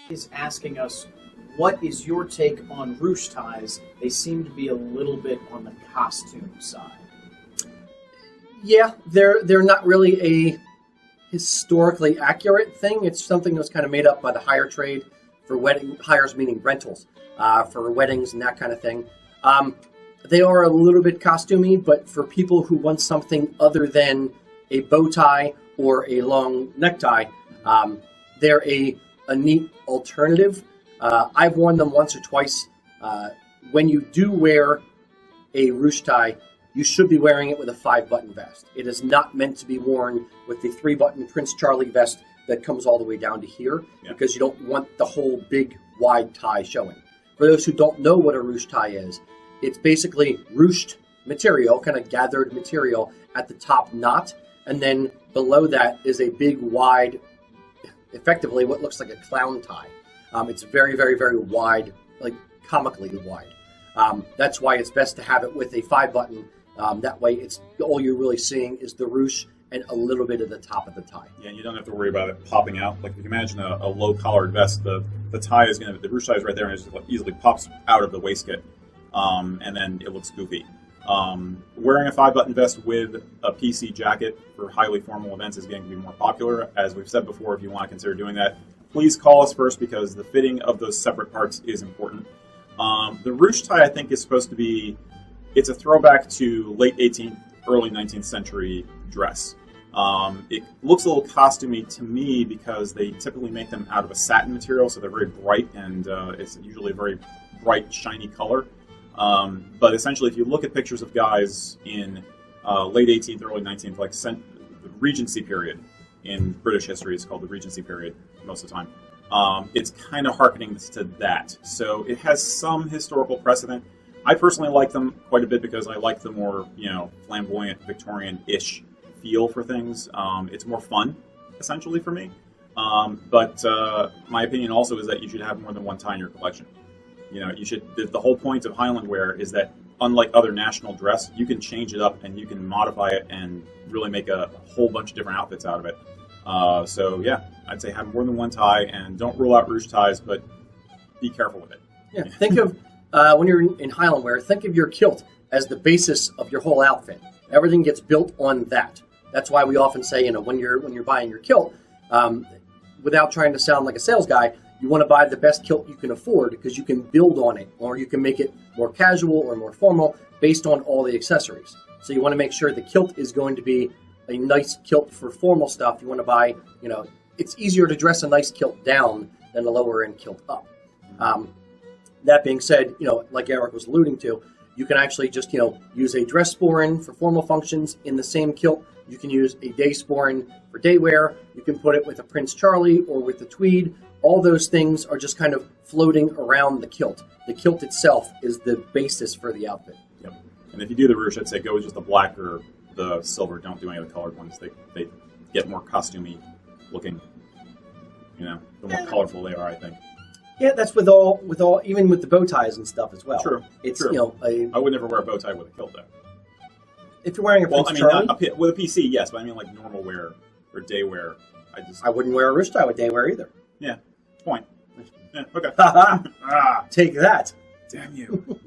is asking us, what is your take on ruche ties? They seem to be a little bit on the costume side. Yeah, they're not really a historically accurate thing. It's something that was kind of made up by the hire trade for wedding hires, meaning rentals, for weddings and that kind of thing. They are a little bit costumey, but for people who want something other than a bow tie or a long necktie, they're a neat alternative. I've worn them once or twice. When you do wear a ruche tie, you should be wearing it with a 5-button vest. It is not meant to be worn with the 3-button Prince Charlie vest that comes all the way down to here, because you don't want the whole big, wide tie showing. For those who don't know what a ruche tie is, it's basically ruched material, kind of gathered material at the top knot, and then below that is a big, wide, effectively what looks like a clown tie. It's very, very, very wide, like comically wide. That's why it's best to have it with a 5-button. That way, it's all you're really seeing is the ruche and a little bit of the top of the tie. Yeah, and you don't have to worry about it popping out. Like if you can imagine a low collared vest, the tie is going to, the ruche tie is right there and it just easily pops out of the waistcoat, and then it looks goofy. Wearing a 5-button vest with a PC jacket for highly formal events is getting to be more popular. As we've said before, if you want to consider doing that, please call us first because the fitting of those separate parts is important. The ruche tie, I think, is supposed to be, it's a throwback to late 18th, early 19th century dress. It looks a little costumey to me because they typically make them out of a satin material, so they're very bright, and it's usually a very bright, shiny color. But essentially, if you look at pictures of guys in late 18th, early 19th, like the Regency period in British history is called the Regency period most of the time. It's kind of hearkening to that. So it has some historical precedent. I personally like them quite a bit because I like the more, flamboyant, Victorian-ish feel for things. It's more fun, essentially, for me. But my opinion also is that you should have more than one tie in your collection. You should. The whole point of Highland wear is that, unlike other national dress, you can change it up and you can modify it and really make a whole bunch of different outfits out of it. So yeah, I'd say have more than one tie and don't rule out ruche ties, but be careful with it. Yeah, think of when you're in Highland wear, think of your kilt as the basis of your whole outfit. Everything gets built on that. That's why we often say, when you're buying your kilt, without trying to sound like a sales guy, you want to buy the best kilt you can afford because you can build on it, or you can make it more casual or more formal based on all the accessories. So you want to make sure the kilt is going to be a nice kilt for formal stuff. You want to buy, it's easier to dress a nice kilt down than a lower end kilt up. That being said, like Eric was alluding to, you can actually just, use a dress sporran for formal functions in the same kilt. You can use a day sporran for day wear. You can put it with a Prince Charlie or with the tweed. All those things are just kind of floating around the kilt. The kilt itself is the basis for the outfit. Yep. And if you do the ruche, I'd say go with just the black or the silver. Don't do any of the colored ones. They get more costumey looking. The more colorful they are, I think. Yeah, that's with all, even with the bow ties and stuff as well. True. It's, True. I would never wear a bow tie with a kilt, though. If you're wearing a Prince Charlie? With a PC, yes, but I mean like normal wear or day wear. I wouldn't wear a ruche tie with day wear either. Yeah, point. Yeah, okay. Take that. Damn you.